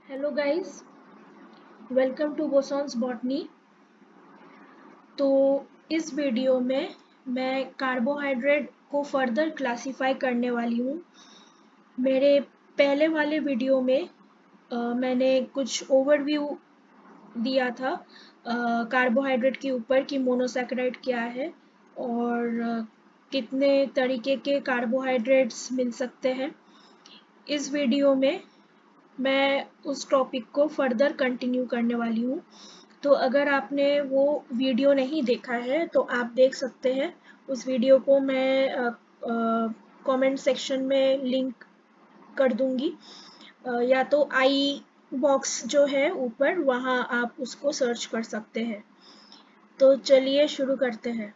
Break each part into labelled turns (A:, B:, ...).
A: Hello guys, welcome to bosons botany. तो इस video में मैं कार्बोहाइड्रेट को फर्दर क्लासिफाई करने वाली हूँ। मेरे पहले वाले वीडियो में मैंने कुछ ओवरव्यू दिया था कार्बोहाइड्रेट के ऊपर कि मोनोसैकेराइड क्या है और कितने तरीके के कार्बोहाइड्रेट्स मिल सकते हैं। इस वीडियो में मैं उस टॉपिक को फर्दर कंटिन्यू करने वाली हूँ। तो अगर आपने वो वीडियो नहीं देखा है तो आप देख सकते हैं। उस वीडियो को मैं कमेंट सेक्शन में लिंक कर दूंगी, या तो आई बॉक्स जो है ऊपर वहाँ आप उसको सर्च कर सकते हैं। तो चलिए शुरू करते हैं।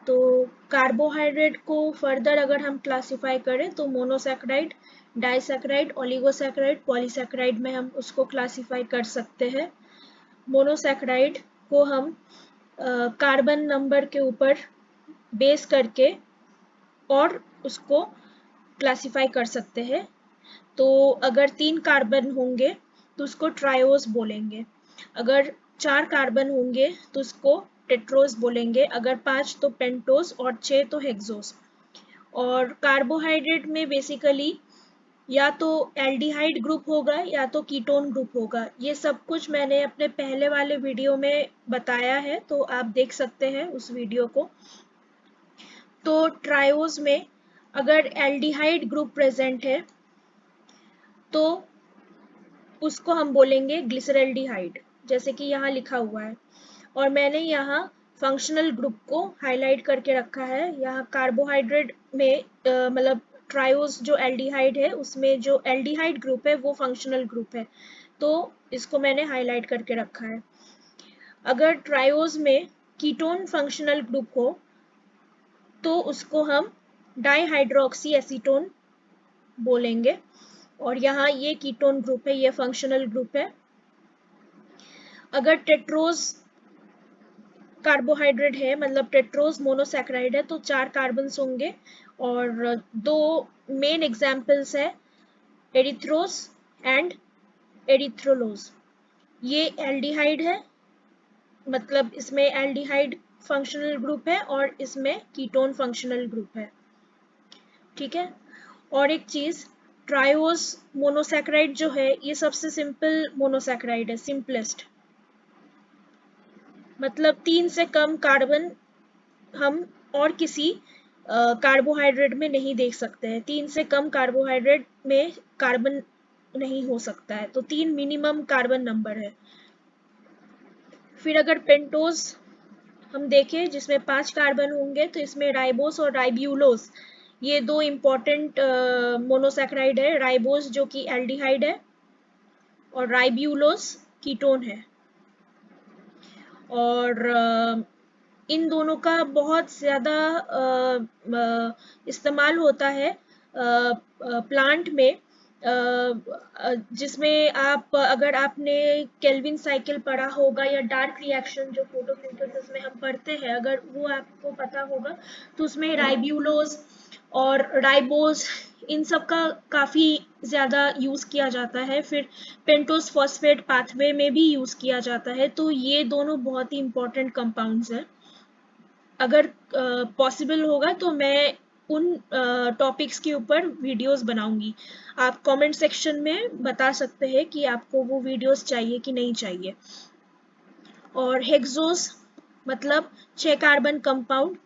A: तो कार्बोहाइड्रेट को फर्दर अगर हम क्लासिफाई करें तो मोनोसैकेराइड, डाइसैकेराइड, ओलिगोसैकेराइड, पॉलीसैकेराइड में हम उसको क्लासिफाई कर सकते हैं। मोनोसैकेराइड को हम कार्बन नंबर के ऊपर बेस करके और उसको क्लासिफाई कर सकते हैं। तो अगर 3 कार्बन होंगे तो उसको ट्रायोस बोलेंगे, अगर 4 कार्बन होंगे तो उसको टेट्रोस बोलेंगे, अगर 5 तो पेंटोस और 6 तो हेक्सोस। और कार्बोहाइड्रेट में बेसिकली या तो एल्डिहाइड ग्रुप होगा या तो कीटोन ग्रुप होगा। ये सब कुछ मैंने अपने पहले वाले वीडियो में बताया है, तो आप देख सकते हैं उस वीडियो को। तो ट्रायोस में अगर एल्डिहाइड ग्रुप प्रेजेंट है तो उसको हम बोलेंगे ग्लिसरल्डिहाइड, जैसे कि यहाँ लिखा हुआ है। और मैंने यहाँ फंक्शनल ग्रुप को हाईलाइट करके रखा है। यहाँ कार्बोहाइड्रेट में मतलब ट्रायोस जो एल्डिहाइड है उसमें जो एल्डिहाइड ग्रुप है वो फंक्शनल ग्रुप है, तो इसको मैंने हाईलाइट करके रखा है। अगर ट्रायोस में कीटोन फंक्शनल ग्रुप हो तो उसको हम डाईहाइड्रोक्सी एसीटोन बोलेंगे, और यहाँ ये कीटोन ग्रुप है, ये फंक्शनल ग्रुप है। अगर टेट्रोज कार्बोहाइड्रेट है, मतलब टेट्रोज मोनोसैकेराइड है, तो 4 कार्बन होंगे और 2 मेन एग्जाम्पल्स है एरिथ्रोस एंड एरिथ्रोलोज। ये एल्डिहाइड है, मतलब इसमें एल्डिहाइड फंक्शनल ग्रुप है और इसमें कीटोन फंक्शनल ग्रुप है। ठीक है। और एक चीज, ट्रायोस मोनोसैकेराइड जो है ये सबसे सिंपल मोनोसैकेराइड है, सिंपलेस्ट। मतलब 3 से कम कार्बन हम और किसी कार्बोहाइड्रेट में नहीं देख सकते हैं। 3 से कम कार्बोहाइड्रेट में कार्बन नहीं हो सकता है, तो 3 मिनिमम कार्बन नंबर है। फिर अगर पेंटोज हम देखें जिसमें 5 कार्बन होंगे तो इसमें राइबोस और राइब्यूलोस, ये 2 इंपॉर्टेंट मोनोसैकेराइड है। राइबोस जो कि एल्डिहाइड है और राइब्यूलोस कीटोन है। और इन दोनों का बहुत ज़्यादा इस्तेमाल होता है प्लांट में, जिसमें आप अगर आपने केल्विन साइकिल पढ़ा होगा या डार्क रिएक्शन जो फोटोसिंथेसिस में हम पढ़ते हैं, अगर वो आपको पता होगा तो उसमें राइब्यूलोज और राइबोस इन सब का काफ़ी ज़्यादा यूज़ किया जाता है। फिर पेंटोस फॉस्फेट पाथवे में भी यूज़ किया जाता है। तो ये दोनों बहुत ही इंपॉर्टेंट कंपाउंड्स हैं। अगर पॉसिबल होगा तो मैं उन टॉपिक्स के ऊपर वीडियोस बनाऊंगी। आप कमेंट सेक्शन में बता सकते हैं कि आपको वो वीडियोस चाहिए कि नहीं चाहिए। और हेक्सोस मतलब 6 कार्बन कंपाउंड।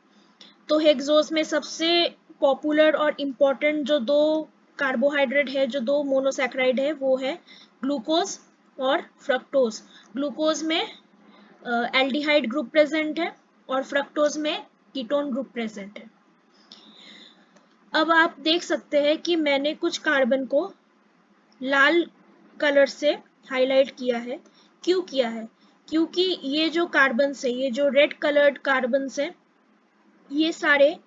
A: तो हेक्सोस में सबसे पॉपुलर और इम्पोर्टेंट जो 2 कार्बोहाइड्रेट है, जो 2 मोनोसैकेराइड है, वो है ग्लूकोज और फ्रक्टोज। ग्लूकोज में एल्डिहाइड ग्रुप प्रेजेंट है और फ्रक्टोज में कीटोन ग्रुप प्रेजेंट है। अब आप देख सकते हैं कि मैंने कुछ कार्बन को लाल कलर से हाईलाइट किया है। क्यों किया है? क्योंकि ये जो कार्बन है, ये जो रेड कलर्ड कार्बन है, ये सारे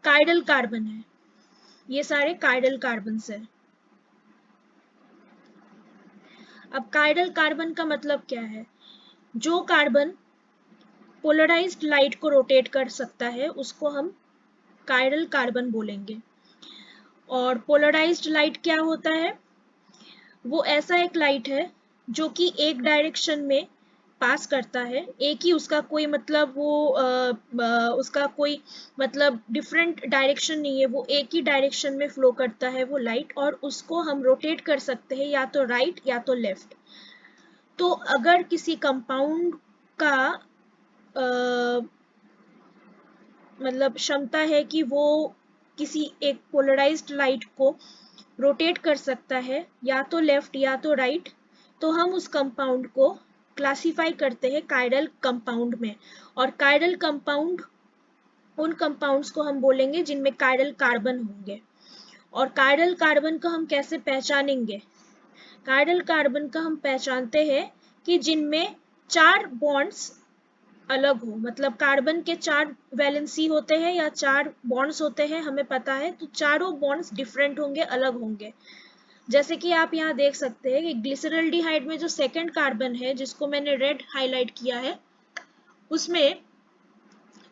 A: काइडल कार्बन है। ये सारे काइडल कार्बन है। अब काइडल कार्बन का मतलब क्या है? जो कार्बन पोलराइज्ड लाइट को रोटेट कर सकता है उसको हम काइरल कार्बन बोलेंगे। और पोलराइज्ड लाइट क्या होता है? वो ऐसा एक लाइट है जो कि एक डायरेक्शन में पास करता है, एक ही उसका कोई मतलब वो उसका कोई मतलब डिफरेंट डायरेक्शन नहीं है, वो एक ही डायरेक्शन में फ्लो करता है वो लाइट, और उसको हम रोटेट कर सकते हैं या तो राइट या तो लेफ्ट। तो अगर किसी कंपाउंड का मतलब क्षमता है कि वो किसी एक पोलराइज्ड लाइट को रोटेट कर सकता है या तो लेफ्ट या तो राइट, तो हम उस कंपाउंड को क्लासिफाई करते हैं कायरल कंपाउंड में। और कायरल कंपाउंड उन कंपाउंड्स को हम बोलेंगे जिनमें कायरल कार्बन होंगे। और कायरल कार्बन को हम कैसे पहचानेंगे? कायरल कार्बन का हम पहचानते हैं कि जिनमें 4 बॉन्ड्स अलग हो, मतलब कार्बन के 4 वैलेंसी होते हैं या 4 बॉन्ड्स होते हैं, हमें पता है, तो चारों बॉन्ड्स डिफरेंट होंगे, अलग होंगे। जैसे कि आप यहाँ देख सकते हैं कि ग्लिसरल्डिहाइड में जो सेकंड कार्बन है जिसको मैंने रेड हाईलाइट किया है, उसमें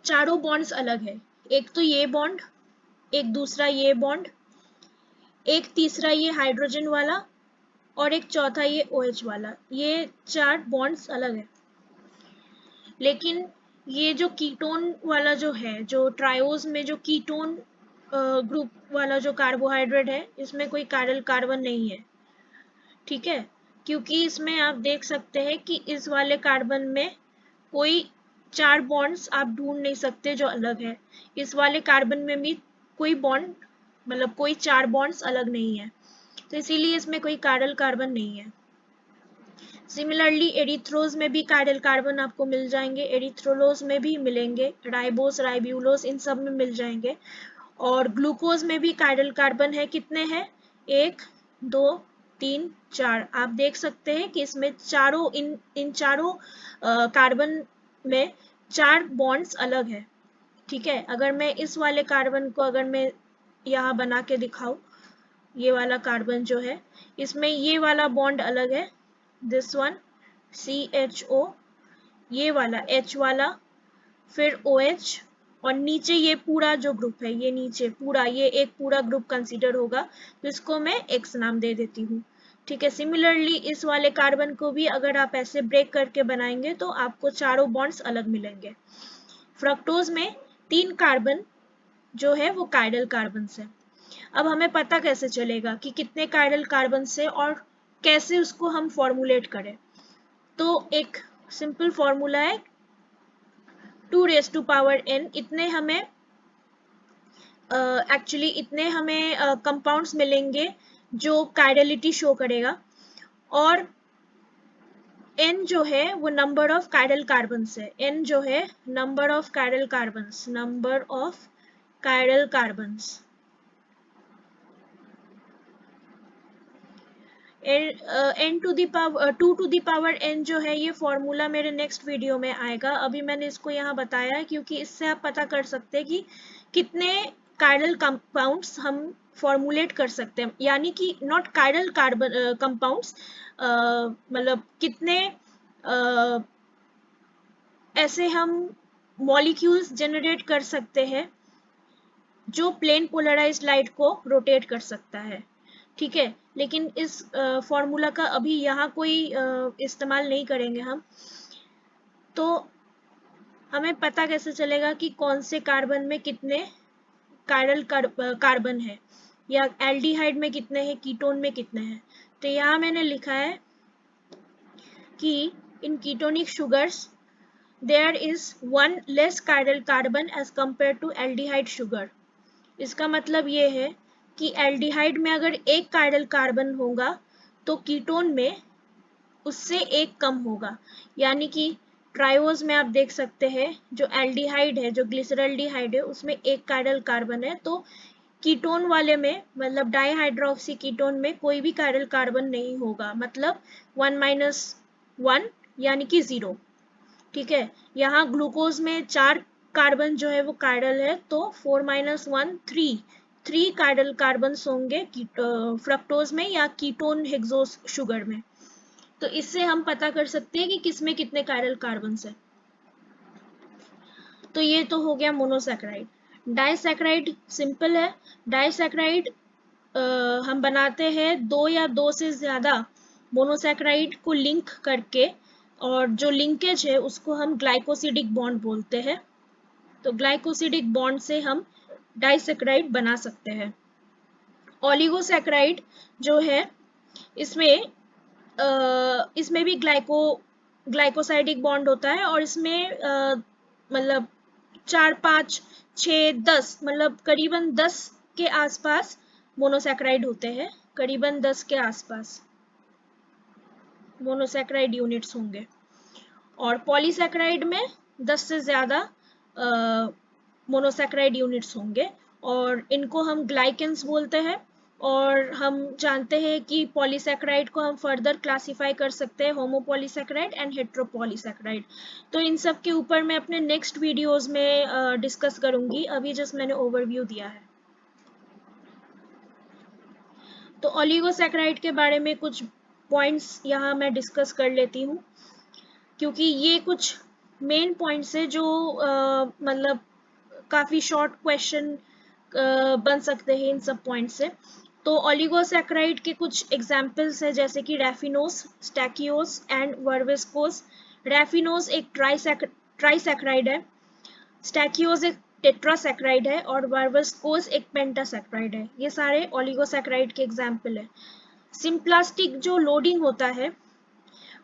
A: चारों बॉन्ड्स अलग है। एक तो ये बॉन्ड, एक दूसरा ये बॉन्ड, एक तीसरा ये हाइड्रोजन वाला, और एक चौथा ये OH वाला। ये 4 बॉन्ड्स अलग है। लेकिन ये जो कीटोन वाला जो है, जो ट्रायोज में जो कीटोन ग्रुप वाला जो कार्बोहाइड्रेट है, इसमें कोई कायरल कार्बन नहीं है, ठीक है, क्योंकि इसमें आप देख सकते हैं कि इस वाले कार्बन में कोई 4 बॉन्ड्स आप ढूंढ नहीं सकते जो अलग है। इस वाले कार्बन में भी कोई बॉन्ड मतलब कोई 4 बॉन्ड्स अलग नहीं है, तो इसीलिए इसमें कोई कायरल कार्बन नहीं है। सिमिलरली एरिथ्रोज में भी कायरल कार्बन आपको मिल जाएंगे, एरिथ्रोलोज में भी मिलेंगे, राइबोस राइब्यूलोज इन सब में मिल जाएंगे। और ग्लूकोज में भी कायरल कार्बन है, कितने हैं? 1 2 3 4। आप देख सकते हैं कि इसमें चारों इन चारों कार्बन में 4 बॉन्ड्स अलग है, ठीक है। अगर मैं इस वाले कार्बन को अगर मैं यहाँ बना के दिखाऊं, ये वाला कार्बन जो है, इसमें ये वाला बॉन्ड अलग है, दिस वन CHO, ये वाला H वाला, फिर OH, और नीचे ये पूरा जो ग्रुप है, ये नीचे पूरा, ये एक पूरा ग्रुप कंसीडर होगा, तो इसको मैं X नाम दे देती हूँ, ठीक है। सिमिलरली इस वाले कार्बन को भी अगर आप ऐसे ब्रेक करके बनाएंगे तो आपको चारों बॉन्ड्स अलग मिलेंगे। फ्रक्टोज में 3 कार्बन जो है वो कायरल कार्बन है। अब हमें पता कैसे चलेगा कि कितने कायरल कार्बन से और कैसे उसको हम फॉर्मुलेट करें? तो एक सिंपल फॉर्मूला है 2⁻n। इतने हमें एक्चुअली इतने हमें कंपाउंड्स मिलेंगे जो कायरलिटी शो करेगा, और n जो है वो नंबर ऑफ कायरल कार्बन्स है। n जो है number of chiral carbons, number of chiral carbons. n to the power 2 to the power n जो है, ये फॉर्मूला मेरे नेक्स्ट वीडियो में आएगा। अभी मैंने इसको यहाँ बताया क्योंकि इससे आप पता कर सकते हैं कि कितने कायरल कंपाउंड्स हम फॉर्मुलेट कर सकते हैं, यानी कि नॉट कायरल कार्बन कंपाउंड्स, मतलब कितने ऐसे हम मॉलिक्यूल्स जनरेट कर सकते हैं जो प्लेन पोलराइज्ड लाइट को रोटेट कर सकता है, ठीक है। लेकिन इस फॉर्मूला का अभी यहाँ कोई इस्तेमाल नहीं करेंगे हम। तो हमें पता कैसे चलेगा कि कौन से कार्बन में कितने कायरल कार्बन है, या एल्डिहाइड में कितने हैं, कीटोन में कितने हैं? तो यहाँ मैंने लिखा है कि in ketonic sugars there is 1 less chiral carbon as compare to aldehyde sugar. इसका मतलब ये है कि एल्डिहाइड में अगर एक कायरल कार्बन होगा तो कीटोन में उससे एक कम होगा, यानी कि ट्रायोज में आप देख सकते हैं जो एल्डिहाइड है, जो ग्लिसरल्डिहाइड है, उसमें एक कायरल कार्बन है, तो कीटोन वाले में मतलब डाईहाइड्रोक्सी कीटोन में कोई भी कायरल कार्बन नहीं होगा, मतलब 1 - 1 यानी कि 0, ठीक है। यहाँ ग्लूकोज में 4 कार्बन जो है वो कायरल है, तो 4 - 1 3 कायरल कार्बन होंगे फ्रक्टोज में या कीटोन हेक्सोस शुगर में। तो इससे हम पता कर सकते हैं कि किसमें कितने कायरल कार्बन है। तो ये तो हो गया मोनोसैकेराइड। डाइसैकेराइड सिंपल है। डाइसैकेराइड हम बनाते हैं 2 या 2 से ज़्यादा मोनोसैकेराइड को लिंक करके, और जो लिंकेज है उसको हम ग्लाइकोसिडिक बॉन्ड बोलते हैं। तो ग्लाइकोसिडिक बॉन्ड से हम डाइसैकेराइड बना सकते हैं। ओलिगोसैकेराइड जो है इसमें इसमें भी ग्लाइकोसाइडिक बॉन्ड होता है, और इसमें मतलब 4, 5, 6, 10 मतलब करीबन 10 के आसपास मोनोसैकेराइड होते हैं। करीबन 10 के आसपास मोनोसैकेराइड यूनिट्स होंगे, और पॉलीसैकेराइड में 10 से ज़्यादा मोनोसैकेराइड यूनिट्स होंगे, और इनको हम ग्लाइकेंस बोलते हैं। और हम जानते हैं कि पॉलीसैकेराइड को हम फर्दर क्लासिफाई कर सकते हैं होमोपॉलीसैकेराइड एंड हेट्रोपॉलीसैकेराइड। तो इन सब के ऊपर मैं अपने नेक्स्ट वीडियोस में डिस्कस करूंगी, अभी जस्ट मैंने ओवरव्यू दिया है। तो ओलिगोसैकेराइड के बारे में कुछ पॉइंट्स यहाँ मैं डिस्कस कर लेती हूँ, क्योंकि ये कुछ मेन पॉइंट्स है जो मतलब काफ़ी शॉर्ट क्वेश्चन बन सकते हैं इन सब पॉइंट से। तो ओलिगोसैकेराइड के कुछ एग्जाम्पल्स है, जैसे कि रैफिनोस, स्टैकियोस एंड वर्विस्कोस। रैफिनोस एक ट्राइसैकेराइड है, स्टैकियोस एक टेट्रासैकेराइड है, और वर्विस्कोस एक पेंटासैकेराइड है। ये सारे ओलिगोसैकेराइड के एग्जाम्पल है। सिम्प्लास्टिक जो लोडिंग होता है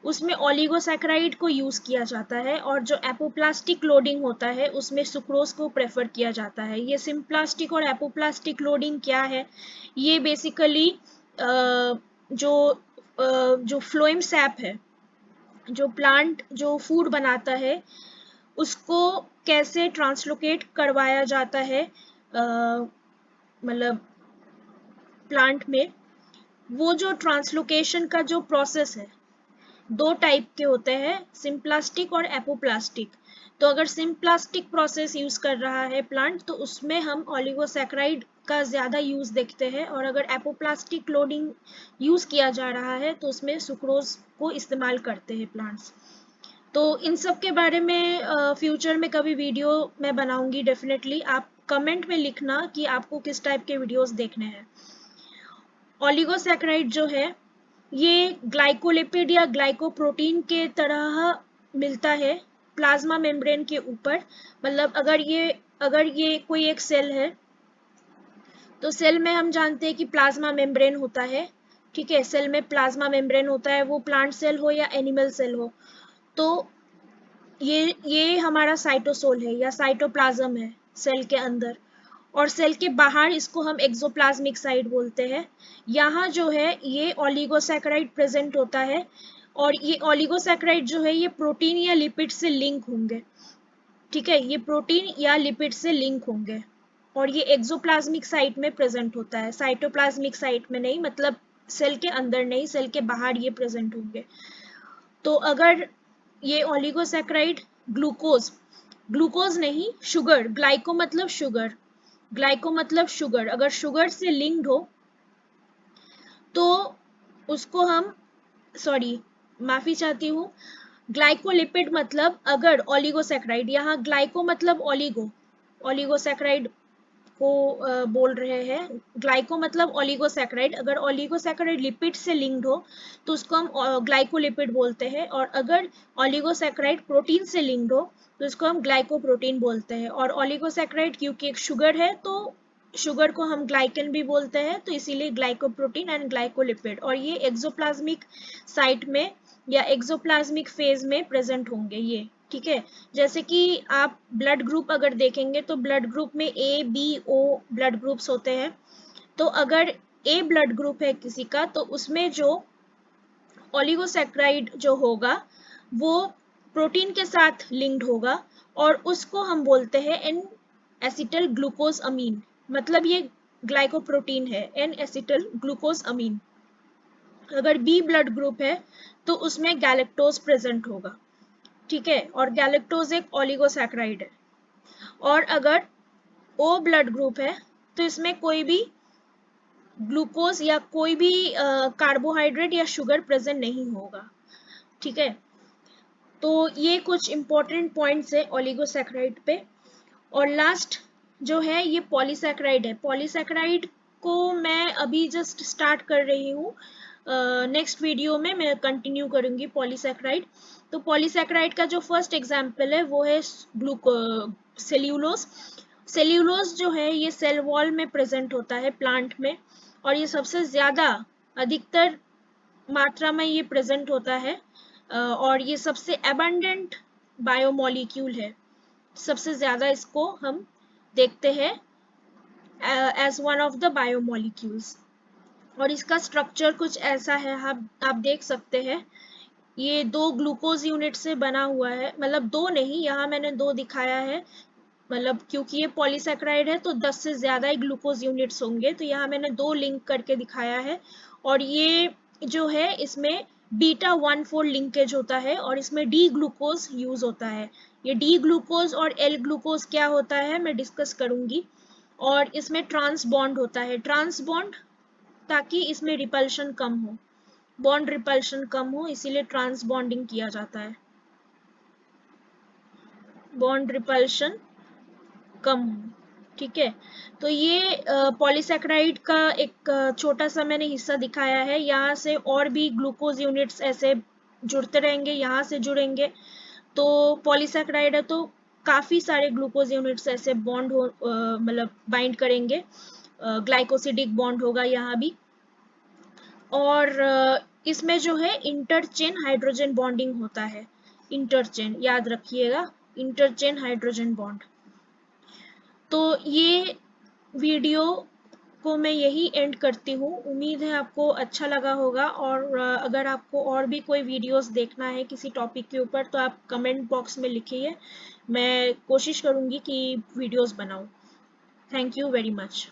A: उसमें ओलिगोसैकेराइड को यूज़ किया जाता है, और जो एपोप्लास्टिक लोडिंग होता है उसमें सुक्रोज को प्रेफर किया जाता है। ये सिम्प्लास्टिक और एपोप्लास्टिक लोडिंग क्या है? ये बेसिकली जो फ्लोएम सैप है, जो प्लांट जो फूड बनाता है उसको कैसे ट्रांसलोकेट करवाया जाता है मतलब प्लांट में, वो जो ट्रांसलोकेशन का जो प्रोसेस है, 2 टाइप के होते हैं, सिम्प्लास्टिक और एपोप्लास्टिक। तो अगर सिम्प्लास्टिक प्रोसेस यूज कर रहा है प्लांट तो उसमें हम ओलिगोसैकेराइड का ज़्यादा यूज़ देखते हैं, और अगर एपोप्लास्टिक लोडिंग यूज़ किया जा रहा है तो उसमें सुक्रोज को इस्तेमाल करते हैं प्लांट्स। तो इन सब के बारे में फ्यूचर में कभी वीडियो मैं बनाऊंगी डेफिनेटली। आप कमेंट में लिखना कि आपको किस टाइप के वीडियोस देखने हैं। ओलिगोसैकेराइड जो है ये ग्लाइकोलिपिड या ग्लाइकोप्रोटीन के तरह मिलता है प्लाज्मा मेम्ब्रेन के ऊपर। मतलब अगर ये कोई एक सेल है, तो सेल में हम जानते हैं कि प्लाज्मा मेम्ब्रेन होता है। ठीक है, सेल में प्लाज्मा मेम्ब्रेन होता है, वो प्लांट सेल हो या एनिमल सेल हो। तो ये हमारा साइटोसोल है या साइटोप्लाज्म है सेल के अंदर, और सेल के बाहर इसको हम एक्सोप्लाज्मिक साइट बोलते हैं। यहाँ जो है ये ओलिगोसैकेराइड प्रेजेंट होता है, और ये ओलिगोसैकेराइड जो है ये प्रोटीन या लिपिड से लिंक होंगे। ठीक है, ये प्रोटीन या लिपिड से लिंक होंगे, और ये एक्सोप्लाज्मिक साइट में प्रेजेंट होता है, साइटोप्लाज्मिक साइट में नहीं, मतलब सेल के अंदर नहीं, सेल के बाहर ये प्रेजेंट होंगे। तो अगर ये ओलिगोसैकेराइड ग्लूकोज नहीं, शुगर, ग्लाइको मतलब शुगर, ग्लाइको मतलब शुगर, अगर शुगर से लिंक्ड हो तो उसको हम माफी चाहती हूँ, ग्लाइकोलिपिड मतलब अगर ओलिगोसैकेराइड, यहाँ ग्लाइको मतलब ओलिगोसैकेराइड को बोल रहे हैं, ग्लाइको मतलब ओलिगोसैकेराइड। अगर ओलिगोसैकेराइड लिपिड से लिंक्ड हो तो उसको हम ग्लाइकोलिपिड बोलते हैं, और अगर ओलिगोसैकेराइड प्रोटीन से लिंक्ड हो तो इसको हम ग्लाइकोप्रोटीन बोलते हैं। और ओलिगोसैकेराइड क्योंकि एक शुगर है तो शुगर को हम ग्लाइकन भी बोलते हैं, तो इसीलिए ग्लाइकोप्रोटीन एंड ग्लाइकोलिपिड। और ये एक्सोप्लाज्मिक साइट में या एक्सोप्लाज्मिक फेज में प्रेजेंट होंगे ये। ठीक है, जैसे कि आप ब्लड ग्रुप अगर देखेंगे तो ब्लड ग्रुप में ए, बी, ओ ब्लड ग्रुप्स होते हैं। तो अगर ए ब्लड ग्रुप है किसी का तो उसमें जो ओलिगोसैकेराइड जो होगा वो प्रोटीन के साथ लिंक्ड होगा, और उसको हम बोलते हैं एन एसिटल ग्लूकोज अमीन। मतलब ये ग्लाइकोप्रोटीन है, एन एसिटल ग्लूकोज अमीन। अगर बी ब्लड ग्रुप है तो उसमें गैलेक्टोज प्रेजेंट होगा। ठीक है, और गैलेक्टोज एक ओलिगोसैकेराइड है। और अगर ओ ब्लड ग्रुप है तो इसमें कोई भी ग्लूकोज या कोई भी कार्बोहाइड्रेट या शुगर प्रेजेंट नहीं होगा। ठीक है, तो ये कुछ इंपॉर्टेंट पॉइंट्स है ओलिगोसैकेराइड पे। और लास्ट जो है ये पॉलीसैकेराइड है। पॉलीसैकेराइड को मैं अभी जस्ट स्टार्ट कर रही हूँ। नेक्स्ट वीडियो में मैं कंटिन्यू करूँगी पॉलीसैकेराइड। तो पॉलीसैकेराइड का जो फर्स्ट एग्जाम्पल है वो है सेल्यूलोज। सेल्यूलोज जो है ये सेल वॉल में प्रेजेंट होता है प्लांट में, और ये सबसे ज़्यादा अधिकतर मात्रा में ये प्रेजेंट होता है, और ये सबसे एबंडेंट बायोमोलिक्यूल है। सबसे ज़्यादा इसको हम देखते हैं as one of the biomolecules. और इसका स्ट्रक्चर कुछ ऐसा है, आप देख सकते हैं। ये 2 ग्लूकोज यूनिट से बना हुआ है, मतलब 2 नहीं, यहाँ मैंने 2 दिखाया है, मतलब क्योंकि ये पॉलीसैकेराइड है तो 10 से ज़्यादा ही ग्लूकोज यूनिट्स होंगे, तो यहाँ मैंने 2 लिंक करके दिखाया है। और ये जो है इसमें बीटा 1,4 लिंकेज होता है, और इसमें डी ग्लूकोज यूज होता है। ये डी ग्लूकोज और एल ग्लूकोज क्या होता है मैं डिस्कस करूंगी। और इसमें ट्रांस बॉन्ड होता है, ट्रांस बॉन्ड ताकि इसमें रिपल्शन कम हो, बॉन्ड रिपल्शन कम हो, इसीलिए ट्रांस बॉन्डिंग किया जाता है, बॉन्ड रिपल्शन कम हो। ठीक है, तो ये पॉलीसैकेराइड का एक छोटा सा मैंने हिस्सा दिखाया है। यहाँ से और भी ग्लूकोज यूनिट्स ऐसे जुड़ते रहेंगे, यहाँ से जुड़ेंगे। तो पॉलीसैकेराइड है तो काफी सारे ग्लूकोज यूनिट्स ऐसे बॉन्ड हो, मतलब बाइंड करेंगे, ग्लाइकोसिडिक बॉन्ड होगा यहाँ भी। और इसमें जो है इंटरचेन हाइड्रोजन बॉन्डिंग होता है, इंटरचेन याद रखिएगा, इंटरचेन हाइड्रोजन बॉन्ड। तो ये वीडियो को मैं यही एंड करती हूँ। उम्मीद है आपको अच्छा लगा होगा, और अगर आपको और भी कोई वीडियोस देखना है किसी टॉपिक के ऊपर तो आप कमेंट बॉक्स में लिखिए, मैं कोशिश करूँगी कि वीडियोस बनाऊँ। Thank you very much.